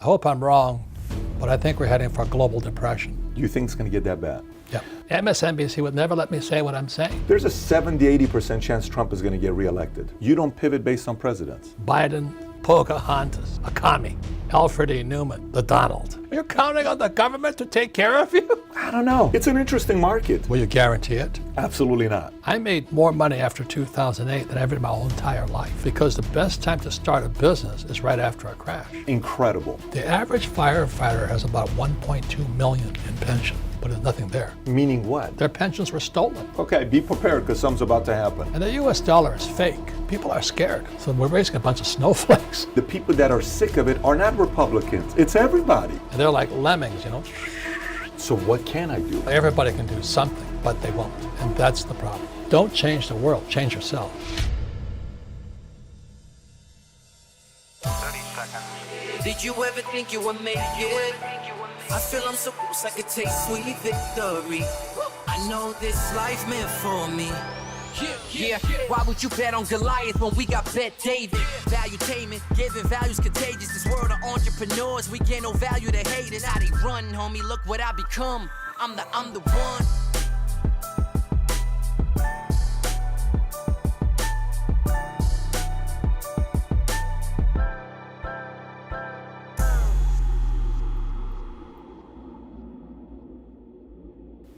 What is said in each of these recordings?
I hope I'm wrong, but I think we're heading for a global depression. Do you think it's going to get that bad? Yeah. MSNBC would never let me say what I'm saying. There's a 70-80% chance Trump is going to get reelected. You don't pivot based on presidents. Biden, Pocahontas, Akami, Alfred E. Newman, the Donald. You're counting on the government to take care of you? I don't know. It's an interesting market. Will you guarantee it? Absolutely not. I made more money after 2008 than ever in my whole entire life, because the best time to start a business is right after a crash. Incredible. The average firefighter has about 1.2 million in pension, but there's nothing there. Meaning what? Their pensions were stolen. Okay, be prepared because something's about to happen. And the US dollar is fake. People are scared. So we're raising a bunch of snowflakes. The people that are sick of it are not Republicans. It's everybody. And they're like lemmings, you know. So what can I do? Everybody can do something, but they won't. And that's the problem. Don't change the world, change yourself. 30 seconds. Did you ever think you would make it? I feel I'm so close I could taste sweet victory. I know this life meant for me. Yeah, why would you bet on Goliath when we got Bet David? Valuetainment, giving values contagious. This world of entrepreneurs, we get no value to haters. How they run, homie, look what I become. I'm the one.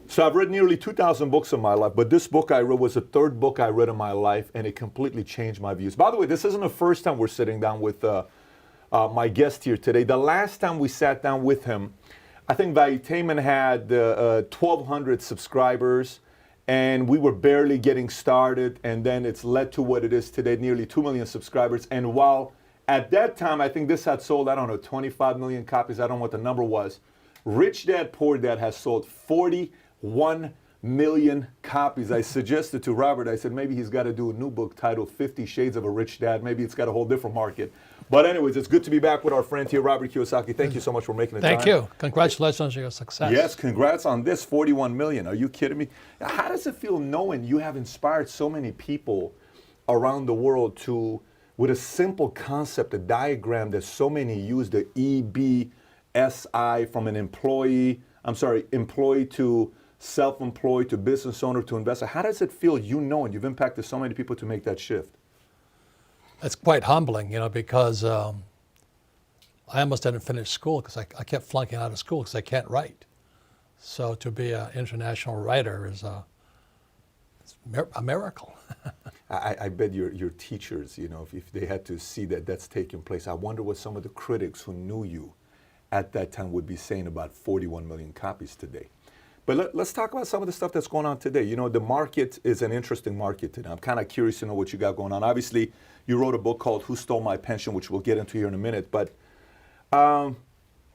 So I've read nearly 2,000 books in my life, but this book I read was the third book I read in my life, and it completely changed my views. By the way, this isn't the first time we're sitting down with my guest here today. The last time we sat down with him, I think Valuetainment had 1,200 subscribers, and we were barely getting started, and then it's led to what it is today, nearly 2 million subscribers. And while at that time, I think this had sold, I don't know, 25 million copies, I don't know what the number was, Rich Dad, Poor Dad has sold 41 million copies. I suggested to Robert, I said, maybe he's got to do a new book titled 50 Shades of a Rich Dad. Maybe it's got a whole different market. But anyways, it's good to be back with our friend here, Robert Kiyosaki. Thank you so much for making the time. Thank you. Congratulations on your success. Yes, congrats on this, 41 million. Are you kidding me? How does it feel knowing you have inspired so many people around the world to, with a simple concept, a diagram that so many use, the EBSI, from an employee to self-employed to business owner to investor. How does it feel, you knowing you've impacted so many people to make that shift? It's quite humbling, you know, because I almost didn't finish school because I kept flunking out of school because I can't write. So to be an international writer is it's a miracle. I bet your teachers, you know, if they had to see that that's taking place, I wonder what some of the critics who knew you at that time would be saying about 41 million copies today. But let's talk about some of the stuff that's going on today. You know, the market is an interesting market today. I'm kind of curious to know what you got going on. Obviously, you wrote a book called Who Stole My Pension, which we'll get into here in a minute. But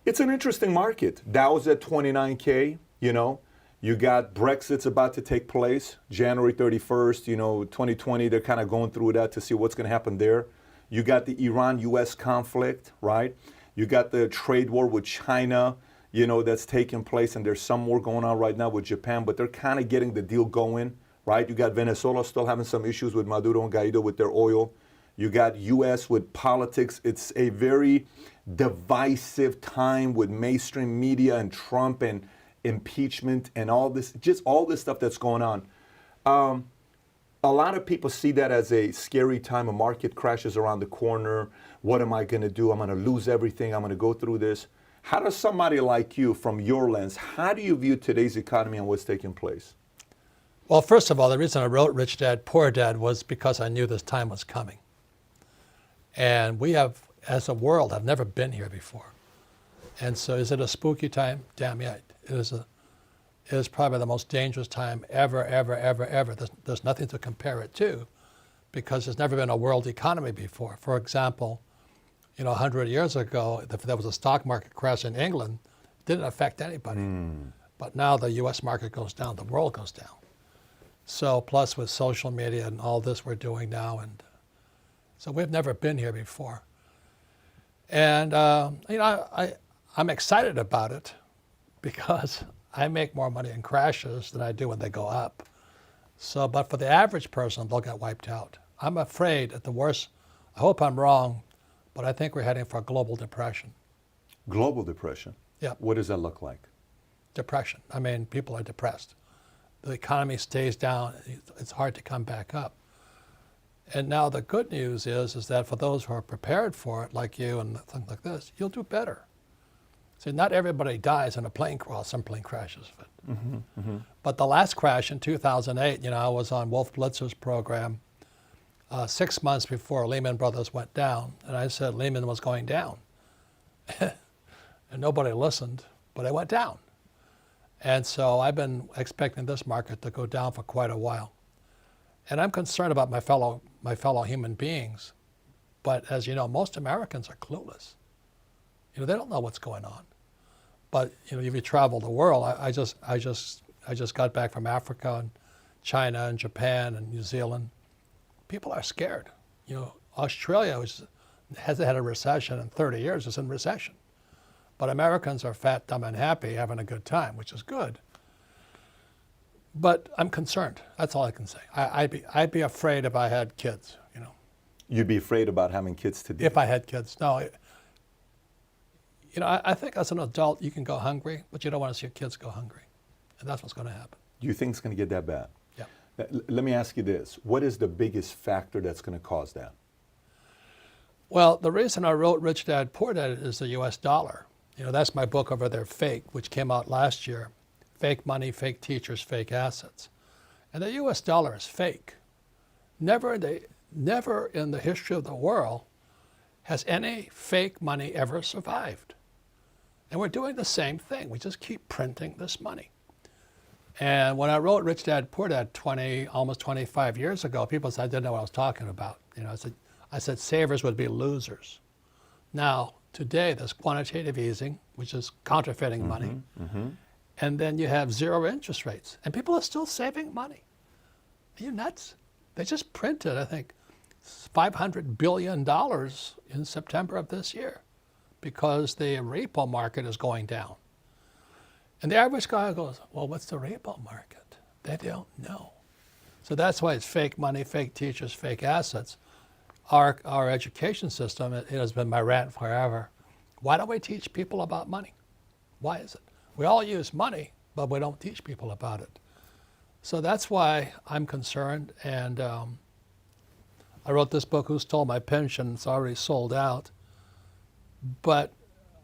it's an interesting market. Dow's at 29K, you know. You got Brexit's about to take place, January 31st, you know, 2020. They're kind of going through that to see what's going to happen there. You got the Iran-U.S. conflict, right? You got the trade war with China, you know, that's taking place, and there's some more going on right now with Japan, but they're kind of getting the deal going, right? You got Venezuela still having some issues with Maduro and Guaido with their oil. You got U.S. with politics. It's a very divisive time with mainstream media and Trump and impeachment and all this, just all this stuff that's going on. A lot of people see that as a scary time. A market crashes around the corner. What am I going to do? I'm going to lose everything. I'm going to go through this. How does somebody like you, from your lens, how do you view today's economy and what's taking place? Well, first of all, the reason I wrote Rich Dad, Poor Dad was because I knew this time was coming. And we have, as a world, have never been here before. And so is it a spooky time? Damn yeah. It is probably the most dangerous time ever. There's nothing to compare it to because there's never been a world economy before. For example, you know, 100 years ago, if there was a stock market crash in England, it didn't affect anybody. But now the U.S. market goes down, the world goes down. So plus with social media and all this we're doing now, and so we've never been here before. And you know, I'm excited about it because I make more money in crashes than I do when they go up. So, but for the average person, they'll get wiped out. I'm afraid at the worst, I hope I'm wrong, but I think we're heading for a global depression. Global depression. Yeah. What does that look like? Depression. I mean, people are depressed. The economy stays down. It's hard to come back up. And now the good news is that for those who are prepared for it, like you and things like this, you'll do better. See, not everybody dies in a plane crash. Some plane crashes. But the last crash in 2008, I was on Wolf Blitzer's program 6 months before Lehman Brothers went down. And I said Lehman was going down. And nobody listened, but it went down. And so I've been expecting this market to go down for quite a while. And I'm concerned about my fellow human beings. But as you know, most Americans are clueless. They don't know what's going on. But if you travel the world, I just got back from Africa and China and Japan and New Zealand. People are scared. Australia, which hasn't had a recession in 30 years, is in recession. But Americans are fat, dumb, and happy, having a good time, which is good. But I'm concerned. That's all I can say. I'd be afraid if I had kids. You'd be afraid about having kids today? If I had kids, no. I think as an adult you can go hungry, but you don't want to see your kids go hungry, and that's what's going to happen. Do you think it's going to get that bad? Yeah. Let me ask you this: what is the biggest factor that's going to cause that? Well, the reason I wrote Rich Dad Poor Dad is the U.S. dollar. That's my book over there, Fake, which came out last year. Fake money, fake teachers, fake assets. And the U.S. dollar is fake. Never in the history of the world has any fake money ever survived. And we're doing the same thing. We just keep printing this money. And when I wrote Rich Dad Poor Dad almost 25 years ago, people said I didn't know what I was talking about. I said savers would be losers. Now, today, there's quantitative easing, which is counterfeiting money. And then you have zero interest rates. And people are still saving money. Are you nuts? They just printed, I think, $500 billion in September of this year because the repo market is going down. And the average guy goes, well, what's the repo market? They don't know. So that's why it's fake money, fake teachers, fake assets. Our education system, it has been my rant forever. Why don't we teach people about money? Why is it? We all use money, but we don't teach people about it. So that's why I'm concerned. And I wrote this book, Who Stole My Pension? It's already sold out. But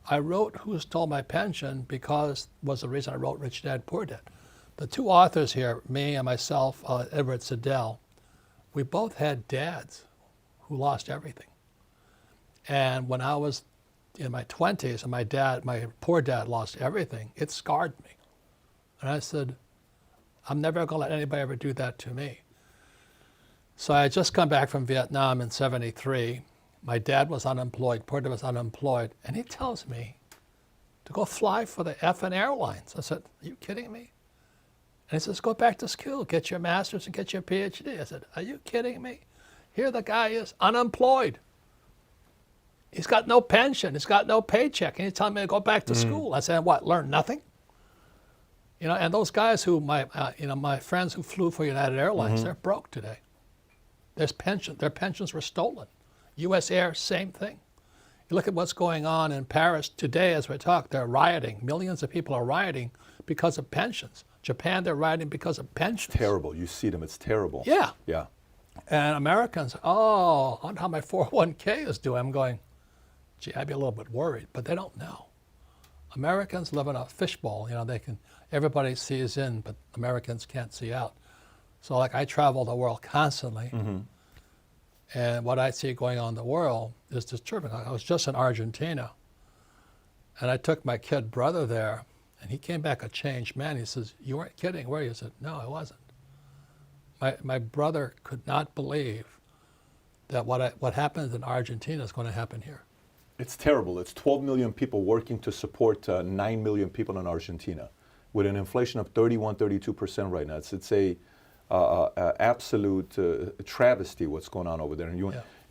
I wrote Who Stole My Pension because was the reason I wrote Rich Dad Poor Dad. The two authors here, me and myself, Edward Siddell, we both had dads who lost everything. And when I was in my 20s and my poor dad lost everything, it scarred me. And I said, I'm never going to let anybody ever do that to me. So I had just come back from Vietnam in '73. My dad was unemployed, poor dad was unemployed, and he tells me to go fly for the effing airlines. I said, are you kidding me? And he says, go back to school, get your master's and get your PhD. I said, are you kidding me? Here the guy is unemployed. He's got no pension. He's got no paycheck. And he's telling me to go back to school. I said, what, learn nothing? And those guys who, my friends who flew for United Airlines, they're broke today. Their pensions were stolen. U.S. Air, same thing. You look at what's going on in Paris today as we talk, they're rioting. Millions of people are rioting because of pensions. Japan, they're rioting because of pensions. Terrible. You see them, it's terrible. Yeah. Yeah. And Americans, I wonder how my 401k is doing. I'm going, gee, I'd be a little bit worried, but they don't know. Americans live in a fishbowl. Everybody sees in, but Americans can't see out. So I travel the world constantly. And what I see going on in the world is disturbing. I was just in Argentina, and I took my kid brother there, and he came back a changed man. He says, you weren't kidding, were you? I said, no, I wasn't. My brother could not believe that what happened in Argentina is going to happen here. It's terrible. It's 12 million people working to support 9 million people in Argentina with an inflation of 32% right now. It's a absolute travesty what's going on over there.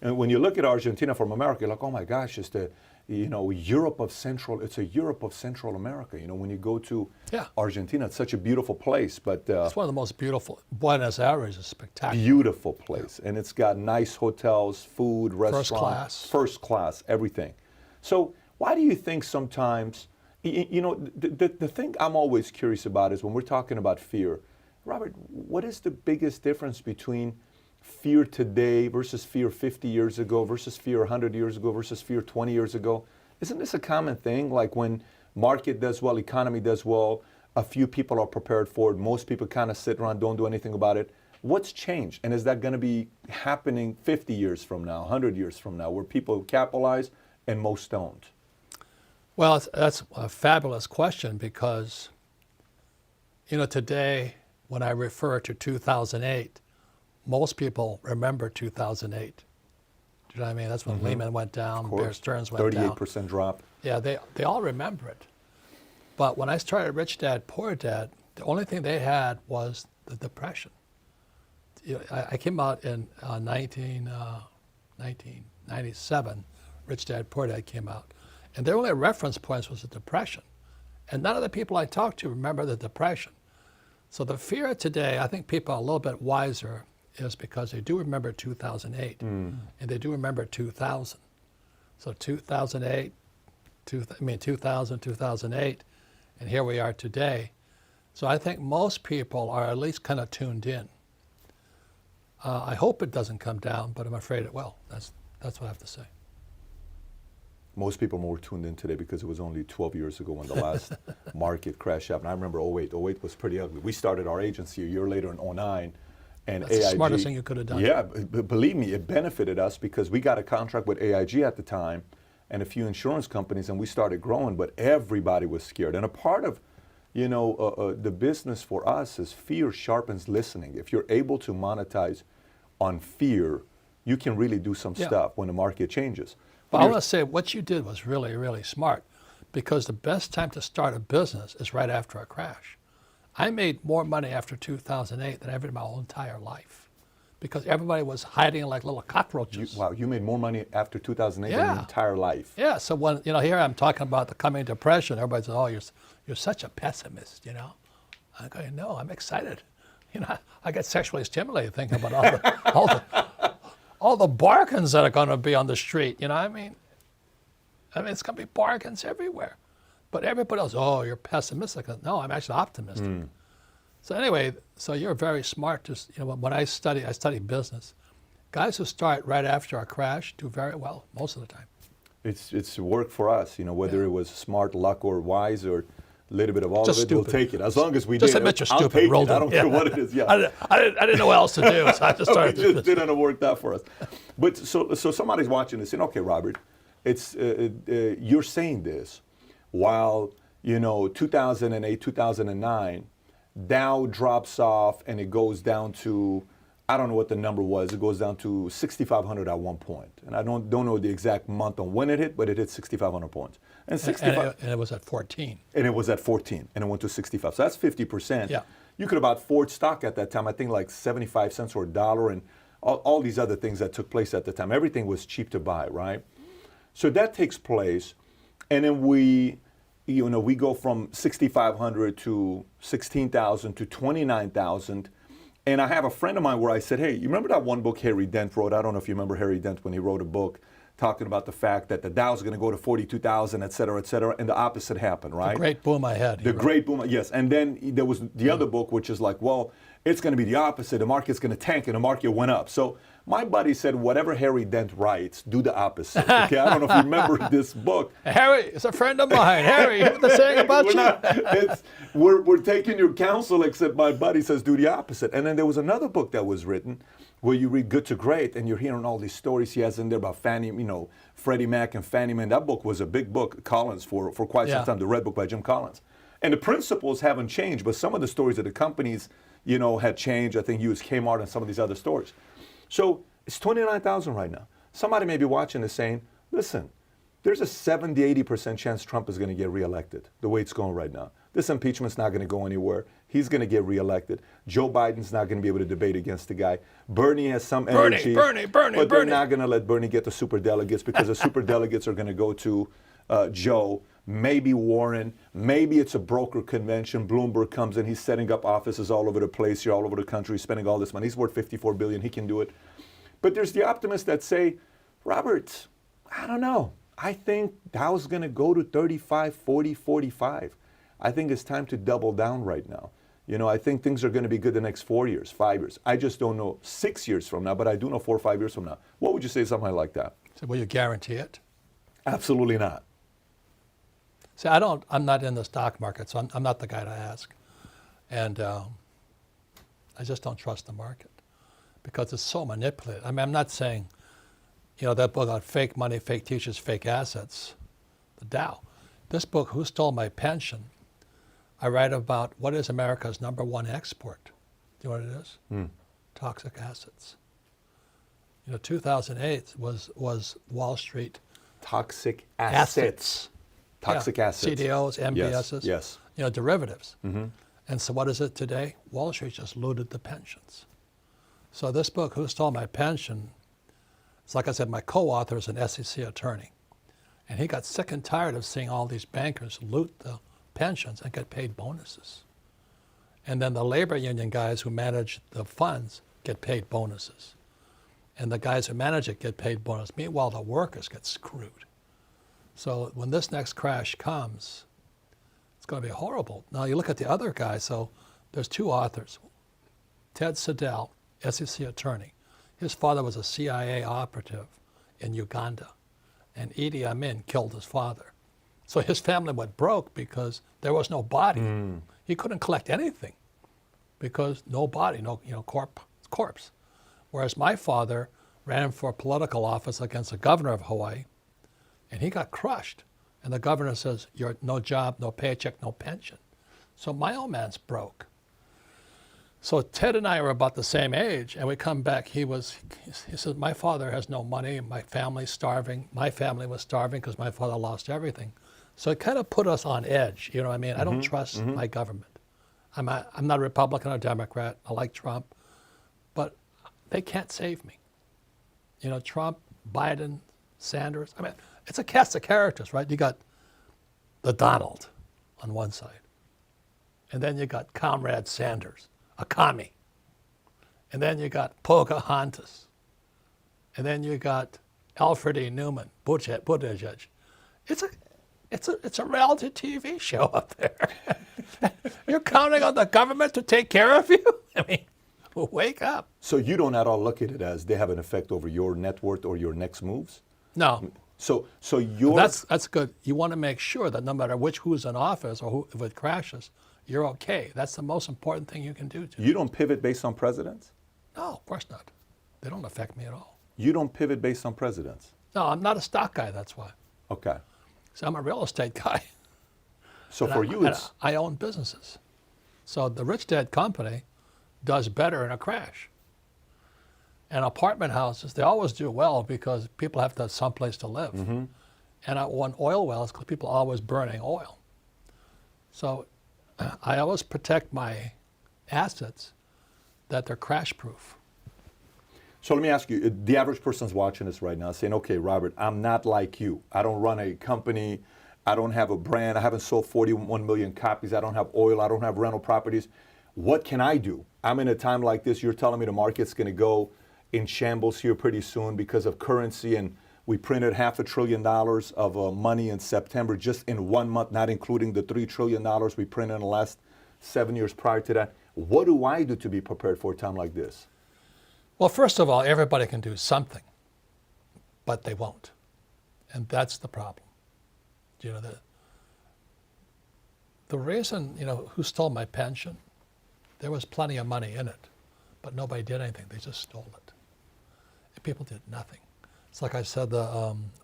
And when you look at Argentina from America, you're like, oh my gosh, it's the Europe of Central. It's a Europe of Central America. When you go to Argentina, it's such a beautiful place. But it's one of the most beautiful. Buenos Aires is spectacular. Beautiful place, and it's got nice hotels, food, restaurants, first class, everything. So Why do you think sometimes, the thing I'm always curious about is when we're talking about fear, Robert, what is the biggest difference between fear today versus fear 50 years ago versus fear 100 years ago versus fear 20 years ago? Isn't this a common thing? Like when market does well, economy does well, a few people are prepared for it. Most people kind of sit around, don't do anything about it. What's changed? And is that going to be happening 50 years from now, 100 years from now, where people capitalize and most don't? Well, that's a fabulous question because, today when I refer to 2008, most people remember 2008. Do you know what I mean? That's when Lehman went down, Bear Stearns went down. 38% drop. Yeah, they all remember it. But when I started Rich Dad, Poor Dad, the only thing they had was the Depression. I came out in 1997, Rich Dad, Poor Dad came out. And their only reference points was the Depression. And none of the people I talked to remember the Depression. So the fear today, I think people are a little bit wiser, is because they do remember 2008, and they do remember 2000. So 2008, 2000, 2008, and here we are today. So I think most people are at least kind of tuned in. I hope it doesn't come down, but I'm afraid it will. That's what I have to say. Most people are more tuned in today because it was only 12 years ago when the last market crash happened. I remember 08. 08 was pretty ugly. We started our agency a year later in 09. And That's AIG, the smartest thing you could have done. Yeah, believe me, it benefited us because we got a contract with AIG at the time and a few insurance companies, and we started growing, but everybody was scared. And a part of, the business for us is fear sharpens listening. If you're able to monetize on fear, you can really do some stuff when the market changes. But I want to say what you did was really, really smart, because the best time to start a business is right after a crash. I made more money after 2008 than I ever did my whole entire life, because everybody was hiding like little cockroaches. You made more money after 2008 than your entire life. Yeah, so when, here I'm talking about the coming depression, everybody says, oh, you're such a pessimist, I go, no, I'm excited. I get sexually stimulated thinking about all the bargains that are going to be on the street, I mean, it's going to be bargains everywhere. But everybody else, oh, you're pessimistic. No, I'm actually optimistic. So anyway, so you're very smart. When I study business. Guys who start right after a crash do very well most of the time. It's work for us, whether it was smart, luck, or wise, or a little bit of all Just of it. stupid. We'll take it as long as we Just did. admit you're I'll stupid. take Roll it. I don't care what it is. Yeah. I didn't know what else to do, so I just started. It just didn't work that for us. But so somebody's watching this saying, okay, Robert, it's you're saying this while 2008, 2009, Dow drops off and it goes down to, I don't know what the number was. It goes down to 6,500 at one point, and I don't know the exact month on when it hit, but it hit 6,500 points. And 65, and it was at 14. And it was at 14, and it went to 65. So that's 50%. Yeah. You could have bought Ford stock at that time, I think like 75 cents or $1, and all these other things that took place at the time. Everything was cheap to buy, right? So that takes place, and then we go from 6,500 to 16,000 to 29,000. And I have a friend of mine where I said, hey, you remember that one book Harry Dent wrote? I don't know if you remember Harry Dent when he wrote a book talking about the fact that the Dow's going to go to 42,000, et cetera, and the opposite happened, right? The great boom I had. The great boom, yes. And then there was the other book, which is like, well, it's going to be the opposite. The market's going to tank, and the market went up. So my buddy said, whatever Harry Dent writes, do the opposite. Okay, I don't know if you remember this book. Harry is a friend of mine. Harry, you know what they're saying about you? We're taking your counsel, except my buddy says do the opposite. And then there was another book that was written where you read Good to Great, and you're hearing all these stories he has in there about Freddie Mac and Fannie Mae. That book was a big book, Collins, for quite some time, the Red Book by Jim Collins. And the principles haven't changed, but some of the stories of the companies, had changed. I think he used Kmart and some of these other stories. So it's 29,000 right now. Somebody may be watching this saying, listen, there's a 70-80% chance Trump is going to get reelected the way it's going right now. This impeachment's not going to go anywhere. He's going to get reelected. Joe Biden's not going to be able to debate against the guy. Bernie has some energy. But they're not going to let Bernie get the superdelegates because the superdelegates are going to go to Joe, maybe Warren, maybe it's a broker convention. Bloomberg comes in, he's setting up offices all over the place here, all over the country, spending all this money. He's worth $54 billion, he can do it. But there's the optimists that say, Robert, I don't know. I think Dow's going to go to 35, 40, 45. I think it's time to double down right now. You know, I think things are going to be good the next 4 years, 5 years. I just don't know 6 years from now, but I do know 4 or 5 years from now. What would you say something like that? So will you guarantee it? Absolutely not. See, I'm not in the stock market, so I'm not the guy to ask. And I just don't trust the market because it's so manipulated. I mean, I'm not saying, you know, that book on fake money, fake teachers, fake assets, the Dow. This book, Who Stole My Pension, I write about what is America's #1 export. Do you know what it is? Toxic assets. You know, 2008 was Wall Street. Toxic assets. Toxic assets. CDOs, MBSs. Yes. You know, derivatives. And so what is it today? Wall Street just looted the pensions. So this book, Who Stole My Pension, it's like I said, my co-author is an SEC attorney. And he got sick and tired of seeing all these bankers loot the pensions and get paid bonuses. And then the labor union guys who manage the funds get paid bonuses. And the guys who manage it get paid bonus. Meanwhile, the workers get screwed. So when this next crash comes, it's going to be horrible. Now you look at the other guy. So there's 2 authors. Ted Siddell, SEC attorney. His father was a CIA operative in Uganda. And Idi Amin killed his father. So his family went broke because there was no body. He couldn't collect anything because no body, no corpse. Whereas my father ran for political office against the governor of Hawaii, and he got crushed. And the governor says, "You're no job, no paycheck, no pension." So my old man's broke. So Ted and I were about the same age, and we come back. He said, "My father has no money. My family's starving. My family was starving because my father lost everything." So it kind of put us on edge. You know what I mean? I don't trust my government. I'm not a Republican or Democrat. I like Trump, but they can't save me. You know, Trump, Biden, Sanders. I mean, it's a cast of characters, right? You got the Donald on one side, and then you got Comrade Sanders, a commie, and then you got Pocahontas, and then you got Alfred E. Newman, Buttigieg. It's a reality TV show up there. You're counting on the government to take care of you? I mean, wake up. So you don't at all look at it as they have an effect over your net worth or your next moves? No. So your That's good. You want to make sure that no matter who's in office or if it crashes, you're okay. That's the most important thing you can do. You don't pivot based on presidents? No, of course not. They don't affect me at all. You don't pivot based on presidents? No, I'm not a stock guy, that's why. Okay. So I'm a real estate guy. So for you, it's... I own businesses. So the Rich Dad Company does better in a crash. And apartment houses, they always do well because people have to have someplace to live. And I own oil wells because people are always burning oil. So I always protect my assets that they're crash proof. So let me ask you, the average person's watching this right now saying, okay, Robert, I'm not like you. I don't run a company. I don't have a brand. I haven't sold 41 million copies. I don't have oil. I don't have rental properties. What can I do? I'm in a time like this. You're telling me the market's going to go in shambles here pretty soon because of currency. And we printed $500 billion of money in September just in 1 month, not including the $3 trillion we printed in the last 7 years prior to that. What do I do to be prepared for a time like this? Well, first of all, everybody can do something, but they won't. And that's the problem. You know, the reason, who stole my pension, there was plenty of money in it, but nobody did anything. They just stole it. And people did nothing. It's like I said,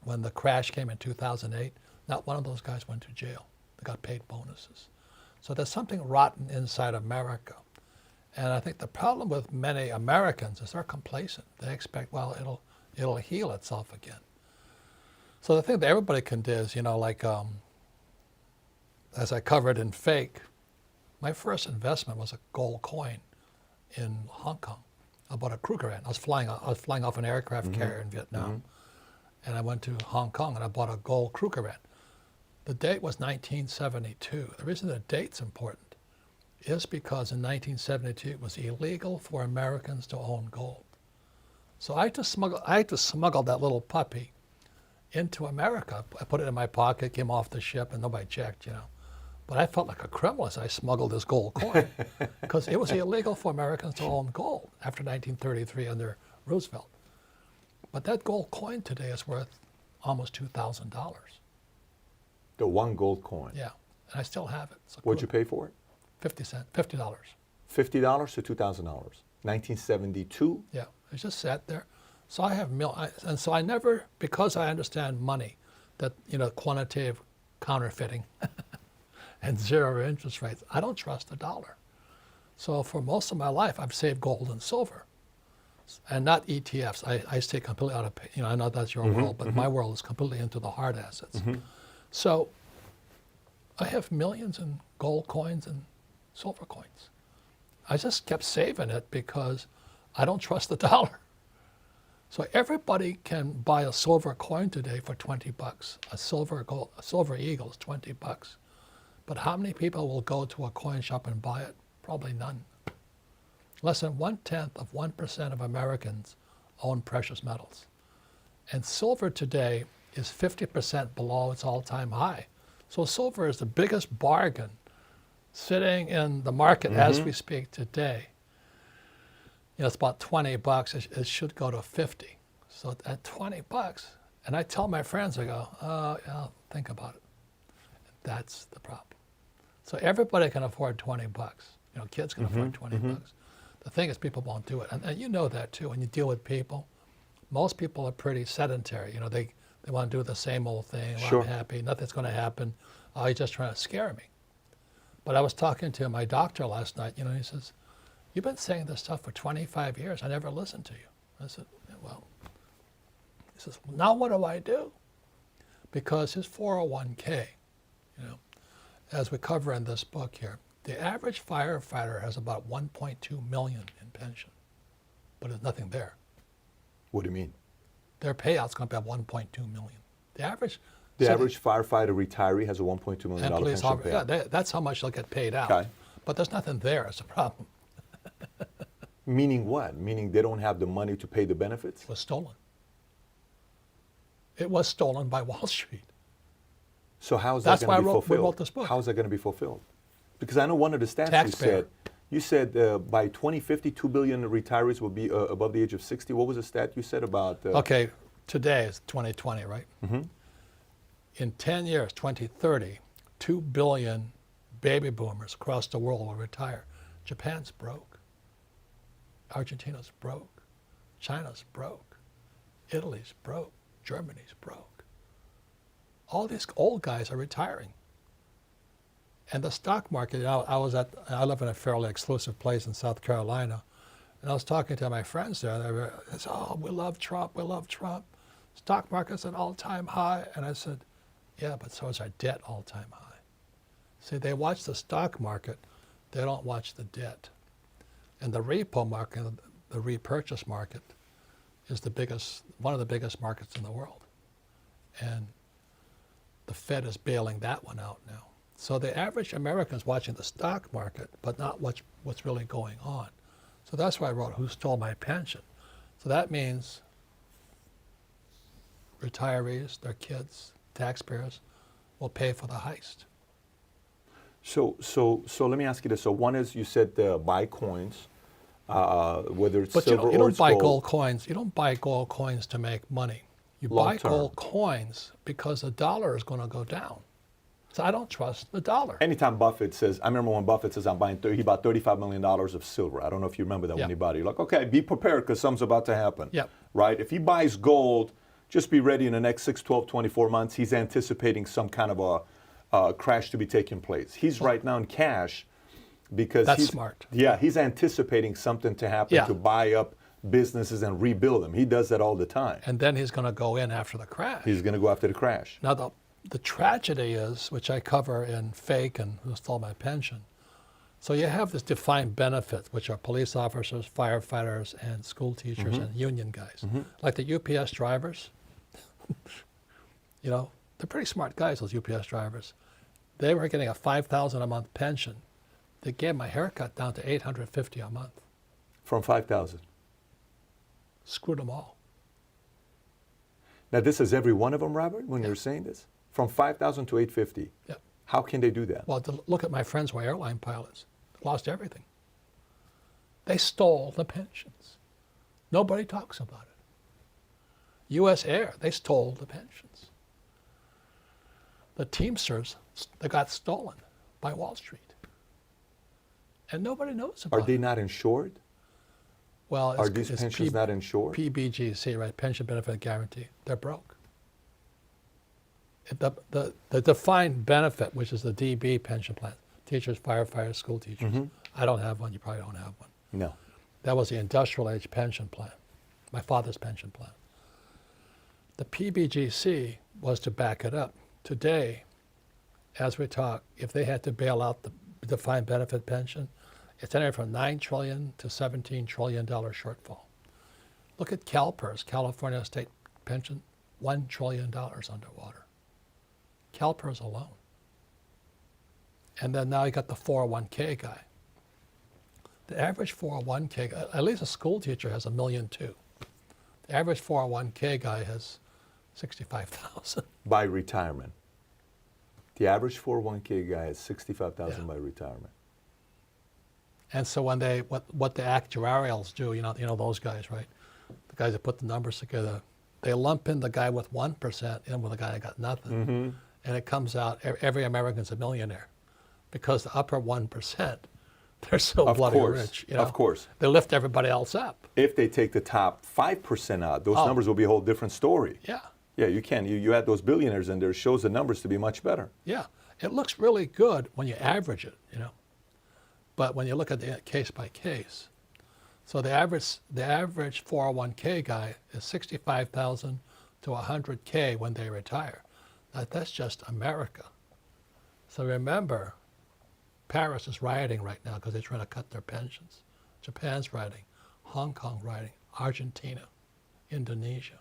when the crash came in 2008, not one of those guys went to jail. They got paid bonuses. So there's something rotten inside America. And I think the problem with many Americans is they're complacent. They expect, well, it'll heal itself again. So the thing that everybody can do is, as I covered in Fake, my first investment was a gold coin in Hong Kong. I bought a Krugerrand. I was flying off an aircraft carrier in Vietnam, and I went to Hong Kong and I bought a gold Krugerrand. The date was 1972. The reason the date's important is because in 1972 it was illegal for Americans to own gold. So I had to smuggle that little puppy into America. I put it in my pocket, came off the ship, and nobody checked, you know. But I felt like a criminal as I smuggled this gold coin because it was illegal for Americans to own gold after 1933 under Roosevelt. But that gold coin today is worth almost $2,000. The one gold coin. Yeah, and I still have it. So What'd you pay for it? $50. $50 to $2,000. 1972. Yeah, it just sat there. So I have and so I never, because I understand money, that, you know, quantitative counterfeiting and zero interest rates, I don't trust the dollar. So for most of my life, I've saved gold and silver, and not ETFs. I stay completely out of, you know, I know that's your world, but my world is completely into the hard assets. So I have millions in gold coins and silver coins. I just kept saving it because I don't trust the dollar. So everybody can buy a silver coin today for $20. A silver eagle is $20. But how many people will go to a coin shop and buy it? Probably none. Less than 0.1% of Americans own precious metals. And silver today is 50% below its all-time high. So silver is the biggest bargain sitting in the market as we speak today. You know, it's about $20. It should go to 50. So at $20, and I tell my friends, I go, yeah, think about it. That's the problem. So everybody can afford $20. You know, kids can afford $20. The thing is, people won't do it, and you know that too. When you deal with people, most people are pretty sedentary. You know, they want to do the same old thing. Well, Sure. I'm happy. Nothing's going to happen. Oh, he's just trying to scare me. But I was talking to my doctor last night. You know, he says, "You've been saying this stuff for 25 years. I never listened to you." I said, yeah, "Well," he says, "Now what do I do?" Because his 401k, you know, as we cover in this book here, the average firefighter has about 1.2 million in pension, but there's nothing there. What do you mean? Their payout's going to be at 1.2 million. The average Firefighter retiree has a $1.2 million police pension officer, payout. that's how much they'll get paid out. Okay. But there's nothing there as a problem. Meaning what? Meaning they don't have the money to pay the benefits? It was stolen. It was stolen by Wall Street. So how is That's that why going to be we fulfilled? wrote this book. How is that going to be fulfilled? Because I know one of the stats Taxpayer. you said by 2050, 2 billion retirees will be above the age of 60. What was the stat you said about? Okay, today is 2020, right? In 10 years, 2030, 2 billion baby boomers across the world will retire. Japan's broke. Argentina's broke. China's broke. Italy's broke. Germany's broke. All these old guys are retiring. And the stock market, you know, I live in a fairly exclusive place in South Carolina, and I was talking to my friends there, and they said, "Oh, we love Trump, we love Trump. Stock market's at all-time high." And I said, "Yeah, but so is our debt all-time high." See, they watch the stock market, they don't watch the debt. And the repo market, the repurchase market, is one of the biggest markets in the world. And the Fed is bailing that one out now. So the average American is watching the stock market, but not what's really going on. So that's why I wrote Who Stole My Pension? So that means retirees, their kids, taxpayers will pay for the heist. So let me ask you this. So one is you said buy coins, whether it's But silver you or don't it's buy gold. gold coins. You don't buy gold coins to make money. You Long buy term. gold coins because the dollar is going to go down. So I don't trust the dollar. Anytime Buffett says, I remember when Buffett says, he bought $35 million of silver. I don't know if you remember that when he bought it. You're like, okay, be prepared because something's about to happen. Yep. Right? If he buys gold, just be ready in the next 6, 12, 24 months. He's anticipating some kind of a crash to be taking place. He's right now in cash because That's he's smart. Yeah, he's anticipating something to happen to buy up businesses and rebuild them. He does that all the time. And then he's going to go in after the crash. He's going to go after the crash. Now, the tragedy is, which I cover in Fake and Who Stole My Pension, so you have this defined benefit, which are police officers, firefighters, and school teachers and union guys. Like the UPS drivers, you know, they're pretty smart guys, those UPS drivers. They were getting a $5,000 a month pension. They gave my haircut down to $850 a month. From 5,000. Screwed them all. Now, this is every one of them, Robert, when you're saying this? From 5,000 to 850. Yeah. How can they do that? Well, look at my friends who are airline pilots. Lost everything. They stole the pensions. Nobody talks about it. U.S. Air, they stole the pensions. The Teamsters, they got stolen by Wall Street. And nobody knows about it. Are they not insured? Well, Are these pensions not insured? PBGC, right? Pension Benefit Guarantee. They're broke. The defined benefit, which is the DB pension plan, teachers, firefighters, school teachers. I don't have one. You probably don't have one. No. That was the industrial age pension plan, my father's pension plan. The PBGC was to back it up. Today, as we talk, if they had to bail out the defined benefit pension, it's anywhere from $9 trillion to $17 trillion shortfall. Look at CalPERS, California State Pension, $1 trillion underwater. CalPERS alone. And then now you got the 401k guy. The average 401k guy, at least a school teacher has $1.2 million. The average 401k guy has 65,000. By retirement. The average 401k guy has 65,000 Yeah. by retirement. And so when they, what the actuarials do, you know those guys, right? The guys that put the numbers together, they lump in the guy with 1% in with the guy that got nothing. And it comes out, every American's a millionaire. Because the upper 1%, they're so Of bloody course, rich. of course. They lift everybody else up. If they take the top 5% out, those Oh. numbers will be a whole different story. Yeah, Yeah, you can. You add those billionaires in there, it shows the numbers to be much better. yeah. It looks really good when you average it, But when you look at the case by case, so the average 401k guy is 65,000 to 100k when they retire. Now, that's just America. So remember, Paris is rioting right now because they're trying to cut their pensions. Japan's rioting, Hong Kong rioting, Argentina, Indonesia.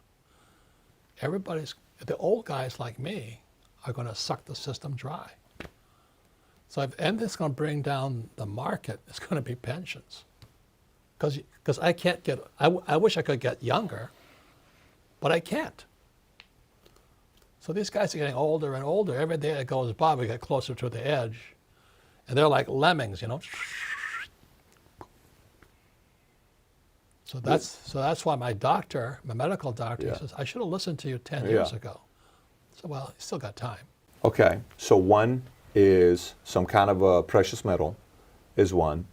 The old guys like me are going to suck the system dry. So if anything's going to bring down the market, it's going to be pensions. Because I can't get, I wish I could get younger, but I can't. So these guys are getting older and older. Every day that goes by, we get closer to the edge. And they're like lemmings, So that's why my medical doctor, Yeah. says, I should have listened to you 10 Yeah. years ago. So, well, you still got time. Okay, so one is some kind of a precious metal, is one.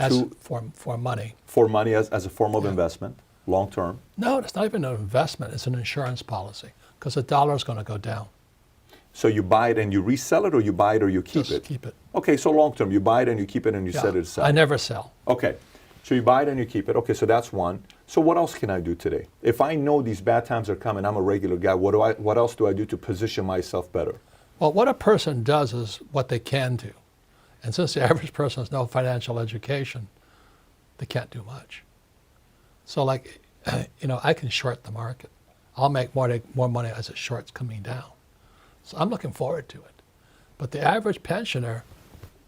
Two, For money. for money as a form of investment, long term. No, it's not even an investment. It's an insurance policy because the dollar is going to go down. So you buy it and you resell it, or you buy it or you keep Just it? keep it. Okay, so long term, you buy it and you keep it and you Yeah. set it aside. I never sell. Okay, so you buy it and you keep it. Okay, so that's one. So what else can I do today? If I know these bad times are coming, I'm a regular guy, what else do I do to position myself better? Well, what a person does is what they can do. And since the average person has no financial education, they can't do much. So like, I can short the market. I'll make more money as it short's coming down. So I'm looking forward to it. But the average pensioner,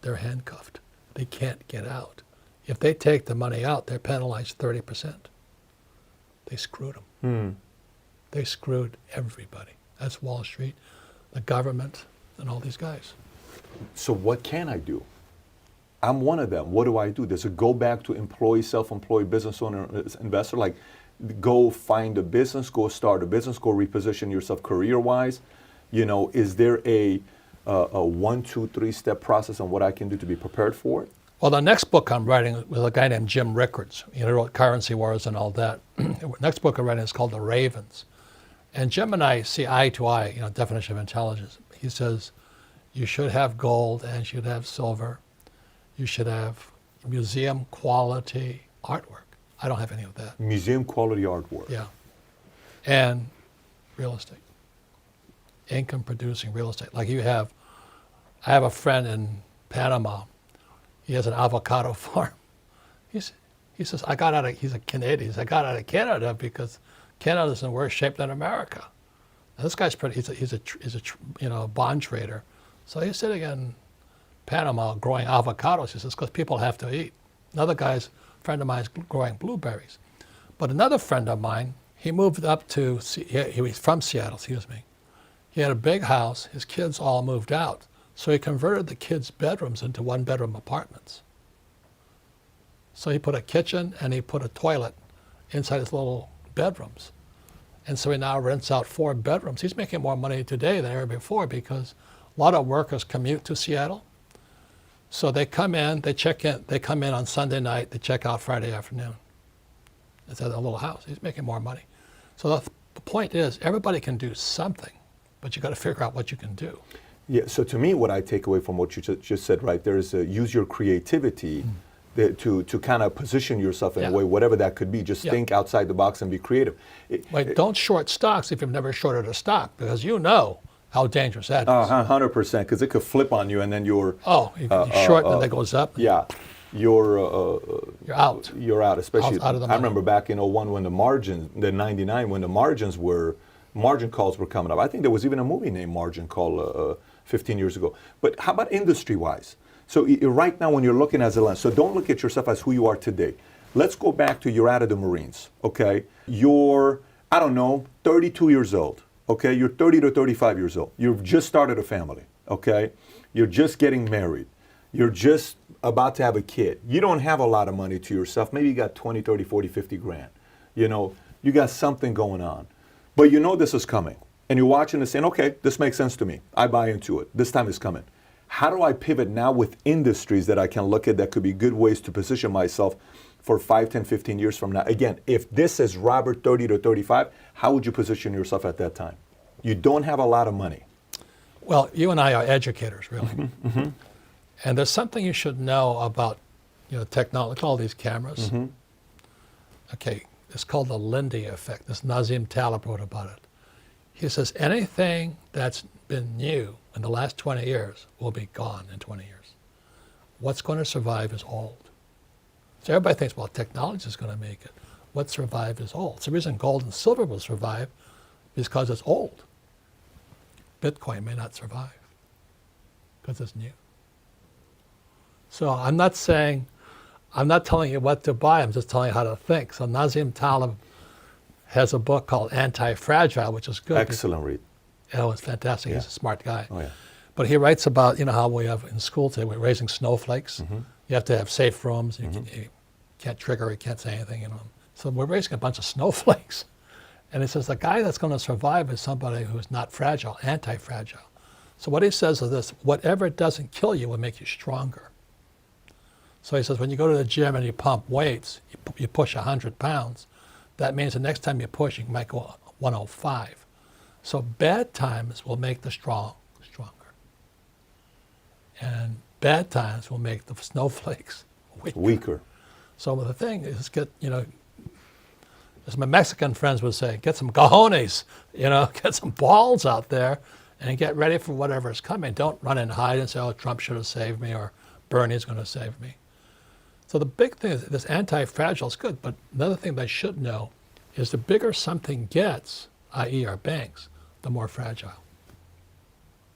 they're handcuffed. They can't get out. If they take the money out, they're penalized 30%. They screwed them. They screwed everybody. That's Wall Street, the government, and all these guys. So what can I do? I'm one of them. What do I do? Does it go back to employee, self-employed, business owner, investor? Like, go find a business, go start a business, go reposition yourself career-wise? Is there a 1, 2, 3 step process on what I can do to be prepared for it? Well, the next book I'm writing with a guy named Jim Rickards. He wrote Currency Wars and all that. Next book I'm writing is called The Ravens. And Jim and I see eye to eye, definition of intelligence. He says, you should have gold and you should have silver. You should have museum quality artwork. I don't have any of that. Museum quality artwork. Yeah. And real estate. Income producing real estate. Like I have a friend in Panama. He has an avocado farm. He says, he's a Canadian. He says, I got out of Canada because Canada's in worse shape than America. Now, this guy's he's a bond trader. So he's sitting in Panama growing avocados. He says, because people have to eat. Another friend of mine is growing blueberries. But another friend of mine, He moved up to, he was from Seattle, excuse me. He had a big house. His kids all moved out. So he converted the kids' bedrooms into one-bedroom apartments. So he put a kitchen and he put a toilet inside his little bedrooms. And so he now rents out 4 bedrooms. He's making more money today than ever before because a lot of workers commute to Seattle. So they come in, they check in, they come in on Sunday night, they check out Friday afternoon. It's at a little house. He's making more money. So the point is, everybody can do something, but you got to figure out what you can do. Yeah, so to me, what I take away from what you just said right there is use your creativity to kind of position yourself in a way, whatever that could be. Just think outside the box and be creative. Don't short stocks if you've never shorted a stock, because you know how dangerous that is. 100%, because it could flip on you and then you're... you short and it goes up. Yeah, you're out. You're out, especially... Out of the I money. remember back in 01 when the margins, the 99, when the margin calls were coming up. I think there was even a movie named Margin Call 15 years ago. But how about industry-wise? So right now when you're looking as a lens, so don't look at yourself as who you are today. Let's go back to you're out of the Marines, okay? You're, I don't know, 32 years old, okay? You're 30 to 35 years old. You've just started a family, okay? You're just getting married. You're just about to have a kid. You don't have a lot of money to yourself. Maybe you got 20, 30, 40, 50 grand. You know, you got something going on. But you know this is coming. And you're watching this saying, okay, this makes sense to me. I buy into it. This time is coming. How do I pivot now with industries that I can look at that could be good ways to position myself for 5, 10, 15 years from now? Again, if this is Robert 30 to 35, how would you position yourself at that time? You don't have a lot of money. Well, you and I are educators, really. And there's something you should know about, technology. Look at all these cameras. Okay, it's called the Lindy effect. This Nassim Taleb wrote about it. He says anything that's been new in the last 20 years will be gone in 20 years. What's going to survive is old. So everybody thinks, well, technology is going to make it. What survives is old. It's the reason gold and silver will survive is because it's old. Bitcoin may not survive because it's new. So I'm not telling you what to buy, I'm just telling you how to think. So Nassim Taleb has a book called Anti-Fragile, which is good. Excellent read. Oh, it's fantastic. He's a smart guy. Oh, yeah. But he writes about, how we have in school today, we're raising snowflakes. You have to have safe rooms. You can't trigger, you can't say anything, So we're raising a bunch of snowflakes. And he says the guy that's going to survive is somebody who's not fragile, anti-fragile. So what he says is this: whatever doesn't kill you will make you stronger. So he says when you go to the gym and you pump weights, you push 100 pounds, that means the next time you push, you might go 105. So bad times will make the strong stronger. And bad times will make the snowflakes weaker. So the thing is, as my Mexican friends would say, get some cojones, get some balls out there and get ready for whatever is coming. Don't run and hide and say, oh, Trump should have saved me or Bernie's going to save me. So the big thing is this anti-fragile is good, but another thing they should know is the bigger something gets, i.e. our banks, the more fragile.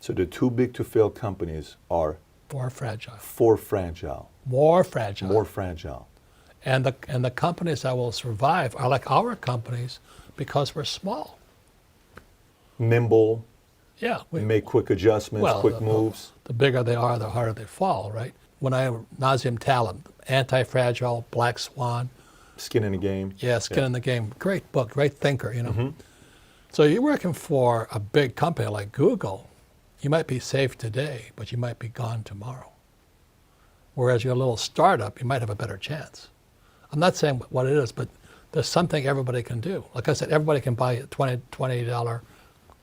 So the too big to fail companies are? More fragile. More fragile. More fragile. And the companies that will survive are like our companies because we're small. Nimble. Yeah. We make quick adjustments, quick moves. The bigger they are, the harder they fall, right? When Nassim Taleb, Anti-Fragile, Black Swan. Skin in the Game. Yeah, Skin in the Game. Great book, great thinker, So you're working for a big company like Google, you might be safe today, but you might be gone tomorrow. Whereas your little startup, you might have a better chance. I'm not saying what it is, but there's something everybody can do. Like I said, everybody can buy a $20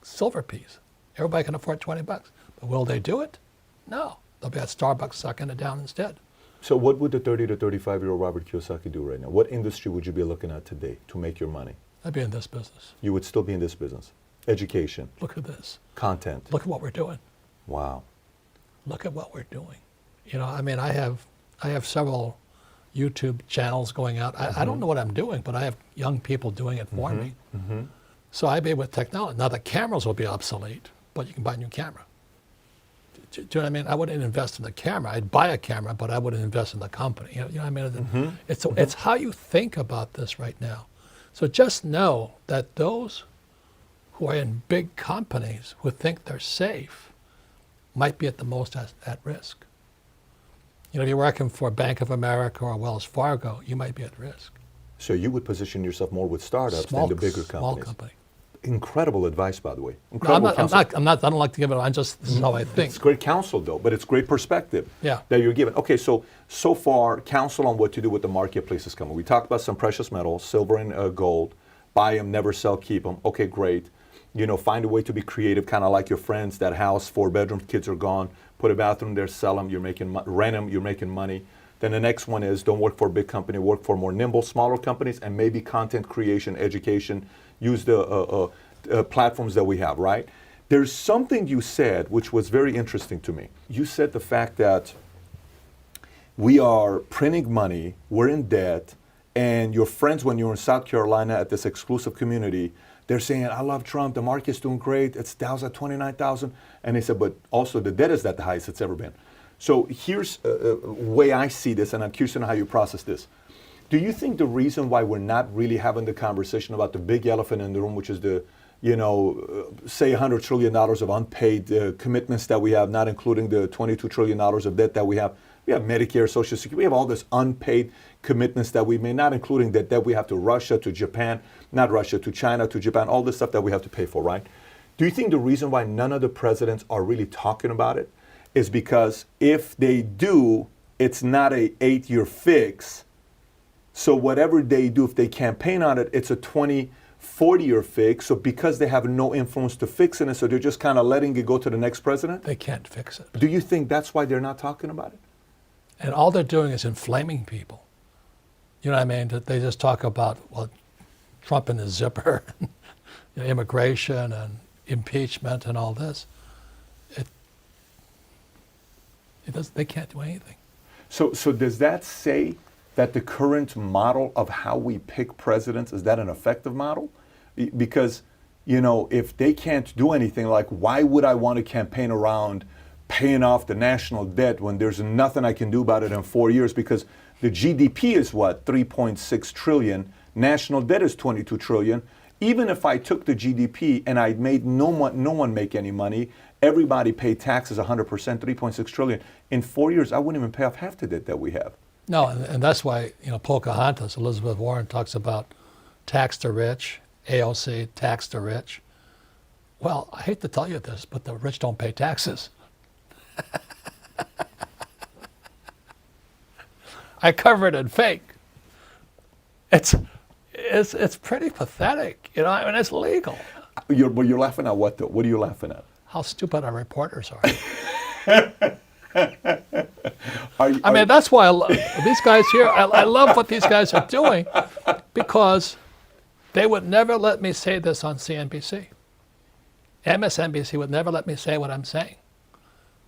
silver piece. Everybody can afford $20. But will they do it? No. They'll be at Starbucks sucking it down instead. So what would the 30 to 35-year-old Robert Kiyosaki do right now? What industry would you be looking at today to make your money? I'd be in this business. You would still be in this business? Education. Look at this. Content. Look at what we're doing. Wow. Look at what we're doing. I have several YouTube channels going out. I don't know what I'm doing, but I have young people doing it for me. So I'd be with technology. Now the cameras will be obsolete, but you can buy a new camera. Do you know what I mean? I wouldn't invest in the camera. I'd buy a camera, but I wouldn't invest in the company. You know what I mean? It's how you think about this right now. So just know that those who are in big companies who think they're safe might be at the most at risk. You know, if you're working for Bank of America or Wells Fargo, you might be at risk. So you would position yourself more with startups than the bigger companies. Small company. Incredible advice, by the way. No, Incredible counsel. I don't like to give it. This is how I think. It's great counsel, though, but it's great perspective Yeah. that you're given. Okay, so far, counsel on what to do with the marketplace is coming. We talked about some precious metals, silver and gold. Buy them, never sell, keep them. Okay, great. You know, find a way to be creative, kind of like your friends. That house, 4 bedrooms, kids are gone. Put a bathroom there, sell them. You're making rent them. You're making money. Then the next one is don't work for a big company. Work for more nimble, smaller companies, and maybe content creation, education. Use the platforms that we have, right? There's something you said which was very interesting to me. You said the fact that we are printing money, we're in debt, and your friends, when you're in South Carolina at this exclusive community, they're saying, I love Trump, the market's doing great, it's Dow's at 29,000. And they said, but also the debt is at the highest it's ever been. So here's a way I see this, and I'm curious to know how you process this. Do you think the reason why we're not really having the conversation about the big elephant in the room, which is the, say $100 trillion of unpaid commitments that we have, not including the $22 trillion of debt that we have. We have Medicare, Social Security. We have all this unpaid commitments that we made, not including the debt we have to Russia, to Japan, not Russia, to China, to Japan, all this stuff that we have to pay for, right? Do you think the reason why none of the presidents are really talking about it is because if they do, it's not a 8-year fix. So whatever they do, if they campaign on it, it's a 40-year fix. So because they have no influence to fix it, so they're just kind of letting it go to the next president? They can't fix it. Do you think that's why they're not talking about it? And all they're doing is inflaming people. You know what I mean? They just talk about, well, Trump and his zipper, immigration and impeachment and all this. They can't do anything. So does that say that the current model of how we pick presidents, is that an effective model? Because, if they can't do anything, like why would I want to campaign around paying off the national debt when there's nothing I can do about it in 4 years? Because the GDP is what, 3.6 trillion, national debt is 22 trillion. Even if I took the GDP and I made no one make any money, everybody pay taxes 100%, 3.6 trillion. In 4 years, I wouldn't even pay off half the debt that we have. No, and that's why, Pocahontas, Elizabeth Warren talks about tax the rich, AOC, tax the rich. Well, I hate to tell you this, but the rich don't pay taxes. I cover it in fake. It's pretty pathetic, it's legal. You're laughing at what though? What are you laughing at? How stupid our reporters are. That's why I love these guys here. I love what these guys are doing because they would never let me say this on CNBC. MSNBC would never let me say what I'm saying.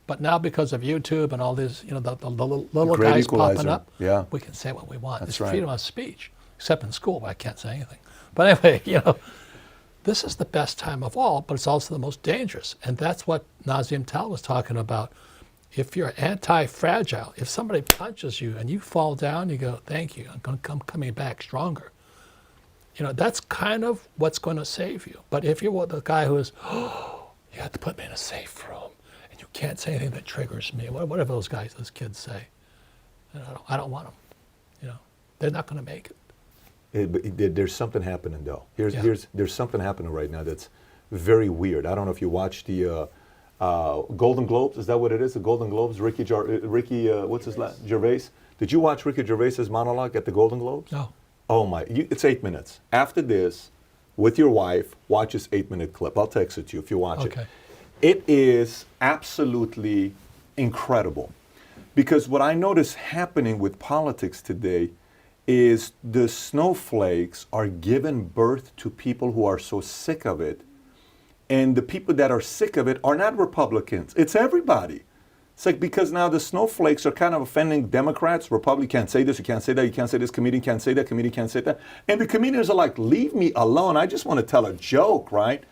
But now because of YouTube and all these, the little Great guys equalizer. popping up, yeah. we can say what we want. That's It's right. freedom of speech, except in school where I can't say anything. But anyway, this is the best time of all, but it's also the most dangerous. And that's what Nazim Tal was talking about. If you're anti-fragile, if somebody punches you and you fall down, you go, thank you, I'm coming back stronger. That's kind of what's going to save you. But if you're the guy who is, you have to put me in a safe room, and you can't say anything that triggers me, whatever those kids say, I don't want them. They're not going to make it. There's something happening though. There's something happening right now that's very weird. I don't know if you watched the Golden Globes. Is that what it is? The Golden Globes. Ricky, what's his last? Gervais. Did you watch Ricky Gervais's monologue at the Golden Globes? No. Oh my! It's 8 minutes. After this, with your wife, watch this 8-minute clip. I'll text it to you if you watch it. It is absolutely incredible, because what I notice happening with politics today is the snowflakes are giving birth to people who are so sick of it. And the people that are sick of it are not Republicans. It's everybody. It's like, because now the snowflakes are kind of offending Democrats. Republicans can't say this, you can't say that, you can't say this, comedian can't say that, comedian can't say that. And the comedians are like, leave me alone. I just want to tell a joke, right?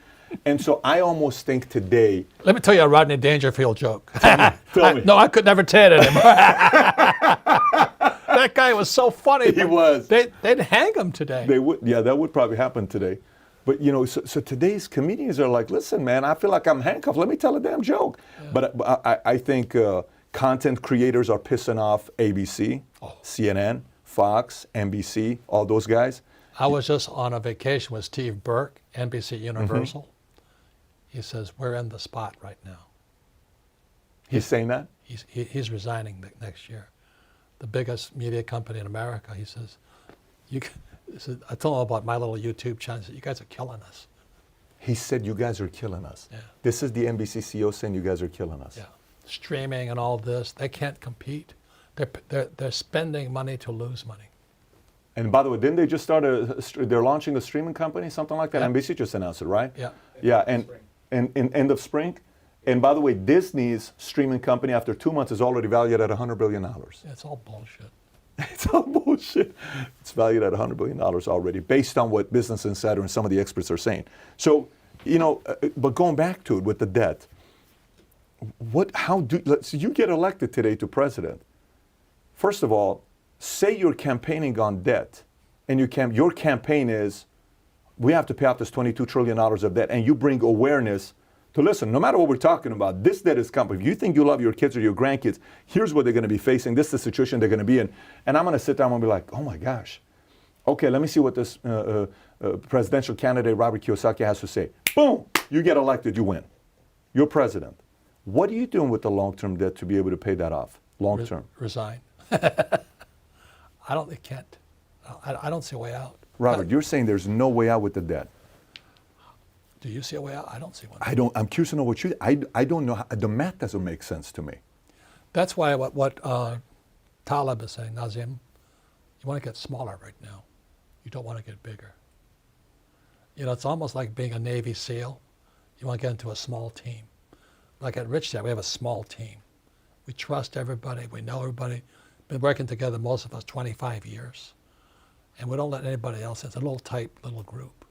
And so I almost think today... Let me tell you a Rodney Dangerfield joke. Tell me. No, I could never tell it anymore. That guy was so funny. He was. They'd hang him today. They would, yeah, that would probably happen today. But you know, so today's comedians are like, listen, man, I feel like I'm handcuffed. Let me tell a damn joke. Yeah. But I think content creators are pissing off ABC, CNN, Fox, NBC, all those guys. I was just on a vacation with Steve Burke, NBC Universal. Mm-hmm. He says, we're in the spot right now. He's saying that? He's resigning next year. The biggest media company in America, he says, I told him about my little YouTube channel. He said, you guys are killing us. He said, you guys are killing us. Yeah. This is the NBC CEO saying you guys are killing us. Yeah. Streaming and all this, they can't compete. They're spending money to lose money. And by the way, didn't they just start they're launching a streaming company, something like that? Yeah. NBC just announced it, right? Yeah. Yeah, and in end of spring. And by the way, Disney's streaming company after 2 months is already valued at $100 billion. It's all bullshit. It's all bullshit. It's valued at $100 billion already, based on what Business Insider and some of the experts are saying. So, you know, but going back to it with the debt, so you get elected today to president. First of all, say you're campaigning on debt, and your campaign is, we have to pay off this $22 trillion of debt, and you bring awareness to listen, no matter what we're talking about, this debt is coming. If you think you love your kids or your grandkids, here's what they're going to be facing. This is the situation they're going to be in. And I'm going to sit down and be like, oh my gosh. Okay, let me see what this presidential candidate, Robert Kiyosaki, has to say. Boom, you get elected, you win. You're president. What are you doing with the long-term debt to be able to pay that off, long-term? Resign. I don't see a way out. Robert, you're saying there's no way out with the debt. Do you see a way out? I don't see one. I'm curious to know what I don't know. The math doesn't make sense to me. That's why what Taleb is saying, Nazim, you want to get smaller right now. You don't want to get bigger. You know, it's almost like being a Navy SEAL. You want to get into a small team. Like at Rich Dad, we have a small team. We trust everybody. We know everybody. Been working together, most of us, 25 years. And we don't let anybody else in. It's a little tight little group.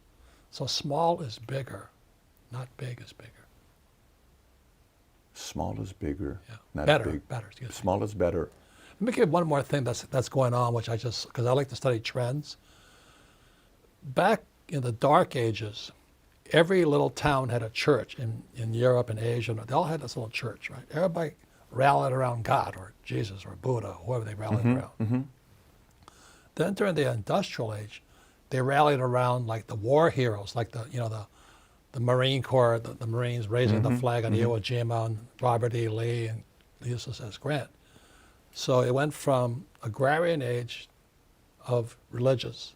So small is bigger, not big is bigger. Small is bigger, yeah. not better, big. Better, excuse me. Small is better. Let me give one more thing that's going on, which because I like to study trends. Back in the dark ages, every little town had a church in Europe and Asia. They all had this little church, right? Everybody rallied around God or Jesus or Buddha, whoever they rallied around. Mm-hmm. Then during the industrial age, they rallied around like the war heroes, like the Marine Corps, the Marines raising the flag on Iwo Jima and Robert E. Lee and Ulysses S. Grant. So it went from agrarian age of religious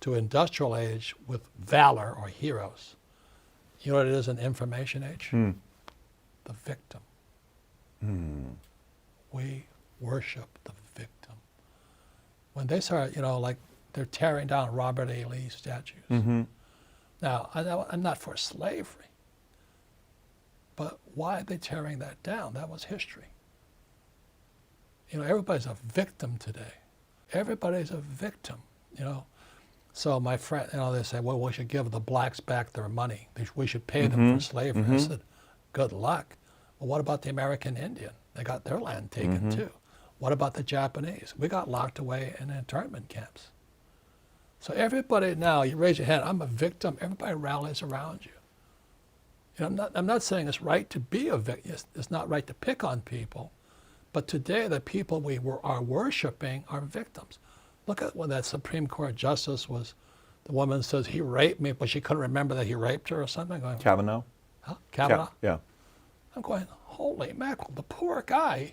to industrial age with valor or heroes. You know what it is in information age? The victim. We worship the victim. When they start, like they're tearing down Robert A. Lee statues. Mm-hmm. Now, I'm not for slavery, but why are they tearing that down? That was history. Everybody's a victim today. Everybody's a victim, So my friend, they say, well, we should give the blacks back their money. We should pay them for slavery. I said, good luck. Well, what about the American Indian? They got their land taken too. What about the Japanese? We got locked away in internment camps. So everybody now, you raise your hand, I'm a victim, everybody rallies around you. I'm not saying it's right to be a victim. It's not right to pick on people. But today, the people we are worshiping are victims. Look at when that Supreme Court justice was, the woman says, he raped me, but she couldn't remember that he raped her or something. Going, Kavanaugh? Huh? Kavanaugh? Yeah. I'm going, holy mackerel, the poor guy.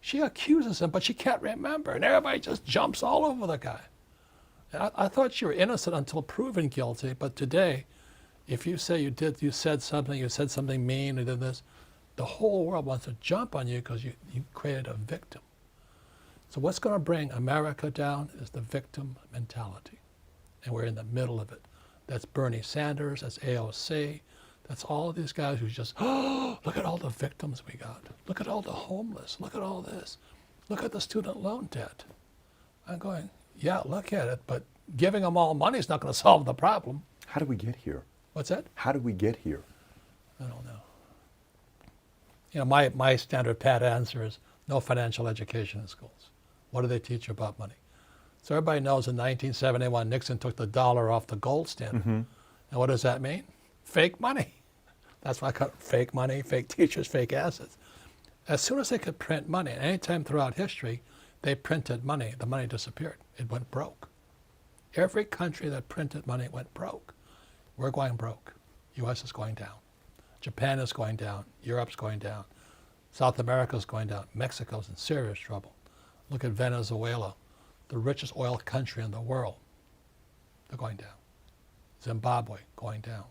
She accuses him, but she can't remember. And everybody just jumps all over the guy. And I thought you were innocent until proven guilty. But today, if you say you said something mean, or did this, the whole world wants to jump on you because you created a victim. So what's going to bring America down is the victim mentality. And we're in the middle of it. That's Bernie Sanders, that's AOC, that's all of these guys who just, look at all the victims we got. Look at all the homeless. Look at all this. Look at the student loan debt. I'm going, yeah, look at it, but giving them all money is not going to solve the problem. How did we get here? What's that? How did we get here? I don't know. My standard pat answer is no financial education in schools. What do they teach you about money? So everybody knows in 1971, Nixon took the dollar off the gold standard. And what does that mean? Fake money. That's why I call it fake money, fake teachers, fake assets. As soon as they could print money, and any time throughout history, they printed money, the money disappeared. It went broke. Every country that printed money went broke. We're going broke. U.S. is going down. Japan is going down. Europe's going down. South America's going down. Mexico's in serious trouble. Look at Venezuela, the richest oil country in the world. They're going down. Zimbabwe going down.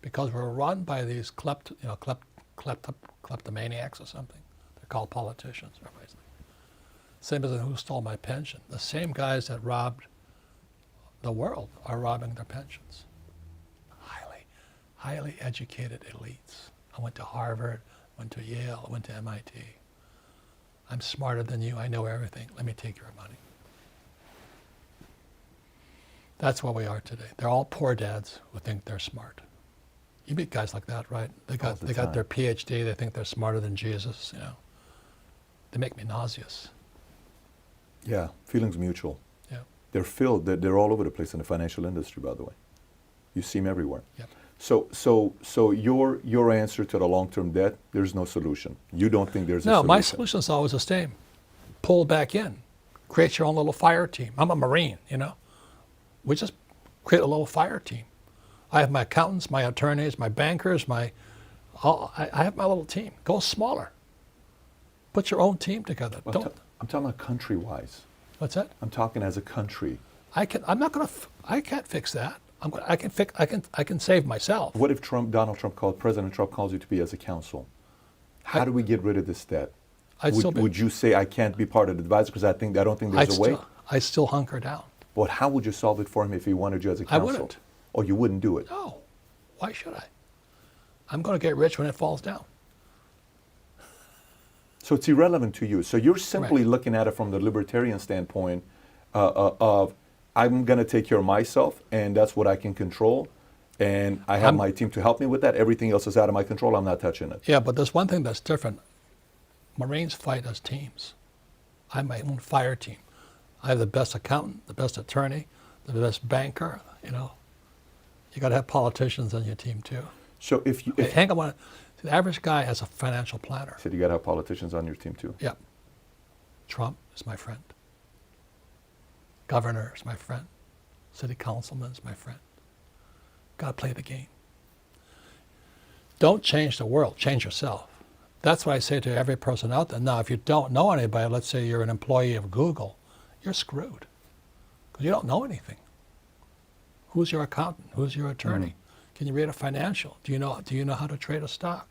Because we're run by these kleptomaniacs or something. They're called politicians. Everybody's like, same as who stole my pension. The same guys that robbed the world are robbing their pensions. Highly educated elites. I went to Harvard, went to Yale, I went to MIT. I'm smarter than you, I know everything. Let me take your money. That's where we are today. They're all poor dads who think they're smart. You meet guys like that, right? They got their PhD, they think they're smarter than Jesus, you know. They make me nauseous. Yeah, feelings mutual. Yeah. They're all over the place in the financial industry, by the way. You see them everywhere. Yep. So your answer to the long-term debt, there's no solution. You don't think there's a solution? No, my solution is always the same. Pull back in. Create your own little fire team. I'm a Marine, you know. We just create a little fire team. I have my accountants, my attorneys, my bankers, I have my little team. Go smaller. Put your own team together. Well, I'm talking about country-wise. What's that? I'm talking as a country. I can't fix that. I can save myself. What if President Trump calls you to be as a counsel? How do we get rid of this debt? Would you say I can't be part of the advisor because I don't think there's a way? I still hunker down. But how would you solve it for him if he wanted you as a counsel? I wouldn't. Or you wouldn't do it? No. Why should I? I'm going to get rich when it falls down. So it's irrelevant to you. So you're simply Right. looking at it from the libertarian standpoint of I'm going to take care of myself, and that's what I can control, and I have my team to help me with that. Everything else is out of my control. I'm not touching it. Yeah, but there's one thing that's different. Marines fight as teams. I have my own fire team. I have the best accountant, the best attorney, the best banker, you know. You got to have politicians on your team too. So if Hang on, the average guy has a financial planner. you got to have politicians on your team too. Yeah. Trump is my friend. Governor is my friend. City councilman is my friend. Got to play the game. Don't change the world, change yourself. That's what I say to every person out there. Now, if you don't know anybody, let's say you're an employee of Google, you're screwed because you don't know anything. Who's your accountant? Who's your attorney? Can you read a financial? Do you know how to trade a stock?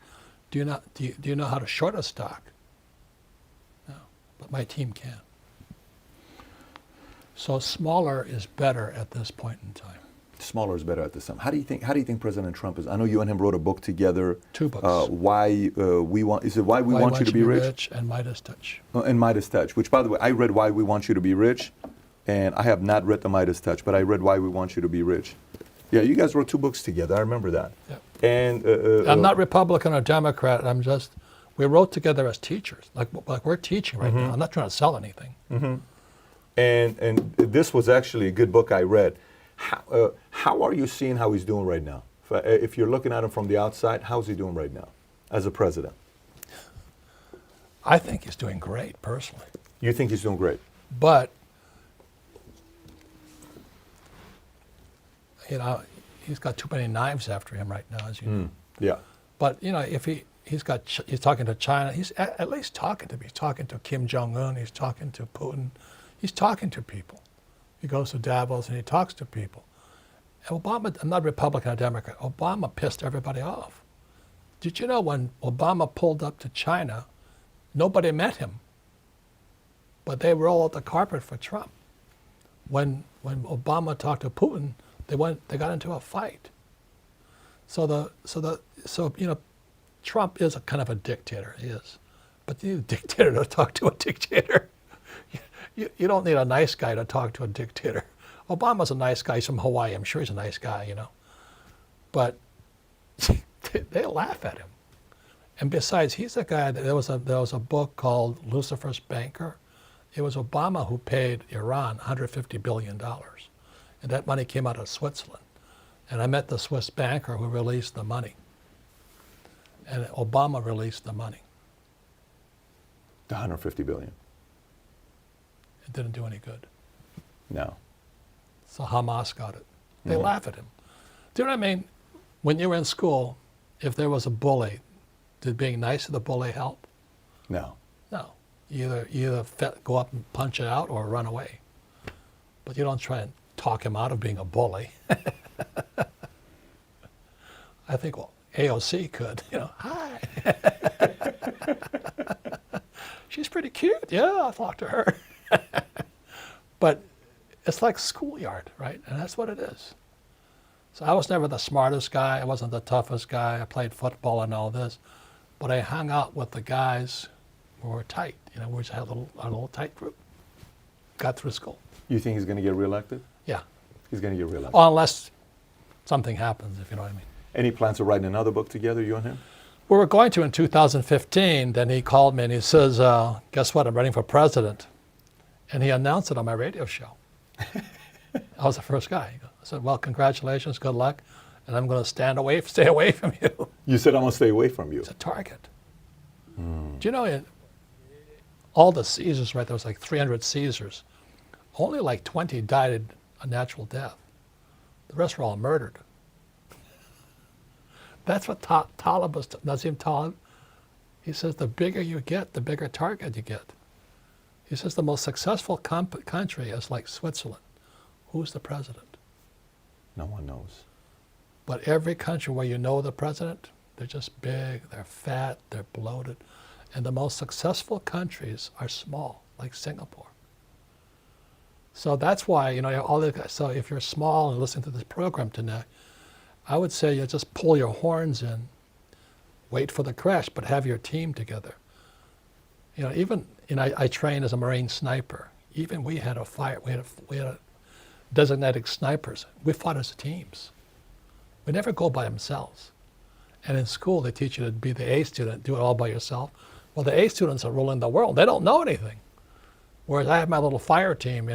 Do you know how to short a stock? No, but my team can. So smaller is better at this point in time. Smaller is better at this time. How do you think President Trump is? I know you and him wrote a book together. 2 books. Why we want you to be rich? And Midas Touch. And Midas Touch, which by the way, I read Why We Want You to Be Rich, and I have not read the Midas Touch, but I read Why We Want You to Be Rich. Yeah, you guys wrote 2 books together. I remember that. Yeah. And I'm not Republican or Democrat. We wrote together as teachers, like we're teaching right now. I'm not trying to sell anything. And this was actually a good book I read. How are you seeing how he's doing right now? If you're looking at him from the outside, how's he doing right now as a president? I think he's doing great, personally. You think he's doing great? But, you know, he's got too many knives after him right now, as you know. Yeah. But, you know, if he's talking to China, he's at least talking to me. He's talking to Kim Jong-un, he's talking to Putin. He's talking to people. He goes to Davos and he talks to people. And Obama, I'm not Republican or Democrat, Obama pissed everybody off. Did you know when Obama pulled up to China, nobody met him, but they rolled the carpet for Trump. When Obama talked to Putin, they got into a fight. So you know, Trump is a kind of a dictator, he is. But you need a dictator to talk to a dictator. You don't need a nice guy to talk to a dictator. Obama's a nice guy. He's from Hawaii. I'm sure he's a nice guy, you know. But they laugh at him. And besides, he's a guy. There was a book called Lucifer's Banker. It was Obama who paid Iran $150 billion. And that money came out of Switzerland. And I met the Swiss banker who released the money. And Obama released the money. The 150 billion. It didn't do any good. No. So Hamas got it. They laugh at him. Do you know what I mean? When you were in school, if there was a bully, did being nice to the bully help? No. No. You either go up and punch it out or run away. But you don't try and talk him out of being a bully. I think AOC could, hi. She's pretty cute. Yeah, I'll talk to her. But it's like schoolyard, right? And that's what it is. So I was never the smartest guy. I wasn't the toughest guy. I played football and all this. But I hung out with the guys who were tight. We just had a little tight group. Got through school. You think he's going to get reelected? Yeah. He's going to get reelected. Well, unless something happens, if you know what I mean. Any plans of writing another book together, you and him? We were going to in 2015. Then he called me and he says, guess what? I'm running for president. And he announced it on my radio show. I was the first guy. I said, well, congratulations, good luck. And I'm going to stay away from you. You said I'm going to stay away from you. It's a target. Do you know, all the Caesars, right, there was like 300 Caesars. Only like 20 died a natural death. The rest were all murdered. That's what Nassim Taleb, he says the bigger you get, the bigger target you get. He says the most successful country is like Switzerland. Who's the president? No one knows. But every country where you know the president, they're just big, they're fat, they're bloated. And the most successful countries are small, like Singapore. So that's why, all the guys, so if you're small and listening to this program tonight, I would say you just pull your horns in, wait for the crash, but have your team together. I trained as a Marine sniper. Even we had we had designated snipers. We fought as teams. We never go by themselves. And in school, they teach you to be the A student, do it all by yourself. Well, the A students are ruling the world. They don't know anything. Whereas I have my little fire team,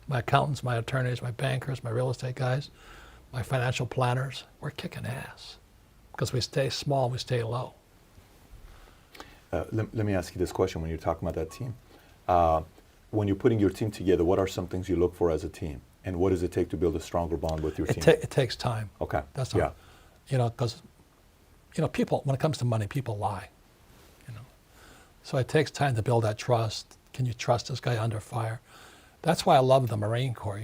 my accountants, my attorneys, my bankers, my real estate guys, my financial planners. We're kicking ass because we stay small, we stay low. Let me ask you this question when you're talking about that team. When you're putting your team together, what are some things you look for as a team? And what does it take to build a stronger bond with your team? It takes time. Okay. That's all. Because, people, when it comes to money, people lie. So it takes time to build that trust. Can you trust this guy under fire? That's why I love the Marine Corps.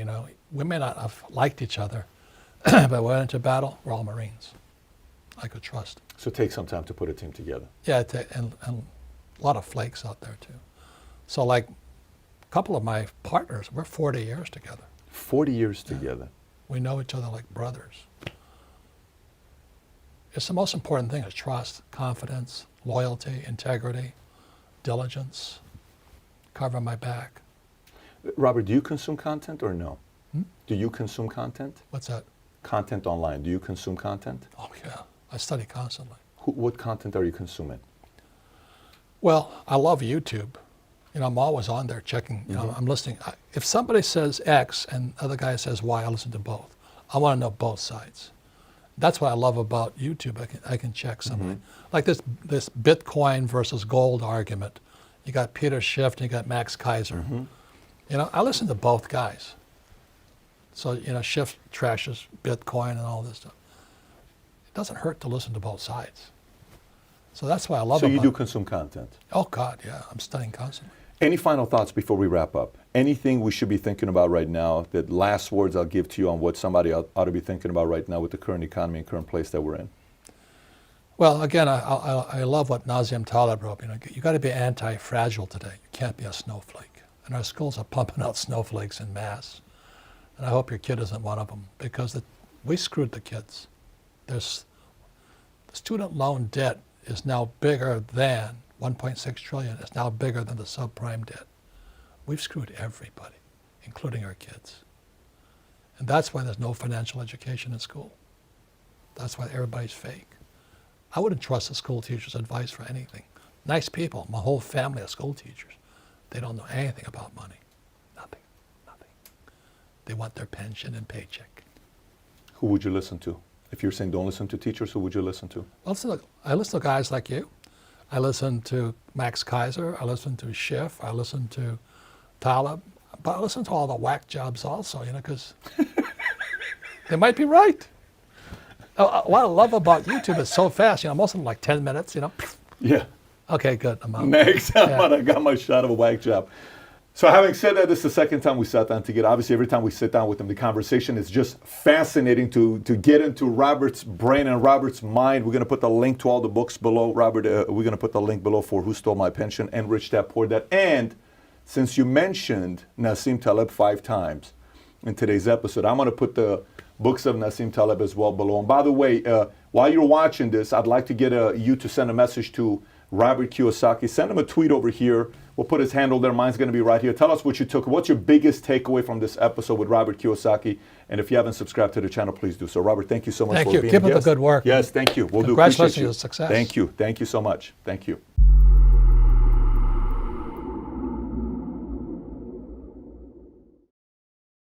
We may not have liked each other, but when we went into battle, we're all Marines. I could trust. So it takes some time to put a team together. Yeah, and a lot of flakes out there too. So like a couple of my partners, we're 40 years together. 40 years together. We know each other like brothers. It's the most important thing is trust, confidence, loyalty, integrity, diligence, cover my back. Robert, do you consume content or no? Do you consume content? What's that? Content online. Do you consume content? Oh yeah, I study constantly. What content are you consuming? Well, I love YouTube. I'm always on there checking. I'm listening. If somebody says X and the other guy says Y, I listen to both. I want to know both sides. That's what I love about YouTube. I can check something. Like this Bitcoin versus gold argument. You got Peter Schiff and you got Max Kaiser. I listen to both guys. So, Schiff trashes Bitcoin and all this stuff. It doesn't hurt to listen to both sides. So that's why I love it. So you do consume content? Oh, God, yeah. I'm studying constantly. Any final thoughts before we wrap up? Anything we should be thinking about right now? The last words I'll give to you on what somebody ought to be thinking about right now with the current economy and current place that we're in? Well, again, I love what Nassim Taleb wrote. You got to be anti-fragile today. You can't be a snowflake. And our schools are pumping out snowflakes in mass. And I hope your kid isn't one of them because we screwed the kids. The student loan debt is now bigger than 1.6 trillion. It's now bigger than the subprime debt. We've screwed everybody, including our kids. And that's why there's no financial education in school. That's why everybody's fake. I wouldn't trust a school teacher's advice for anything. Nice people, my whole family of school teachers. They don't know anything about money. Nothing. They want their pension and paycheck. Who would you listen to? If you're saying don't listen to teachers, who would you listen to? I listen to guys like you. I listen to Max Kaiser. I listen to Schiff. I listen to Taleb. But I listen to all the whack jobs also, because they might be right. What I love about YouTube is so fast. Most of them like 10 minutes, Yeah. Okay, good. I'm out. Next, Yeah. I got my shot of a whack job. So having said that, this is the second time we sat down together. Obviously, every time we sit down with him, the conversation is just fascinating to get into Robert's brain and Robert's mind. We're going to put the link to all the books below. Robert, we're going to put the link below for Who Stole My Pension and Rich Dad Poor Dad. And since you mentioned Nassim Taleb 5 times in today's episode, I'm going to put the books of Nassim Taleb as well below. And by the way, while you're watching this, I'd like to get you to send a message to Robert Kiyosaki. Send him a tweet over here. We'll put his handle there. Mine's going to be right here. Tell us what you took. What's your biggest takeaway from this episode with Robert Kiyosaki? And if you haven't subscribed to the channel, please do so. Robert, thank you so much for being a guest. Keep up the good work. Yes, thank you. We'll do. Congratulations Appreciate you. on your success. Thank you. Thank you so much. Thank you.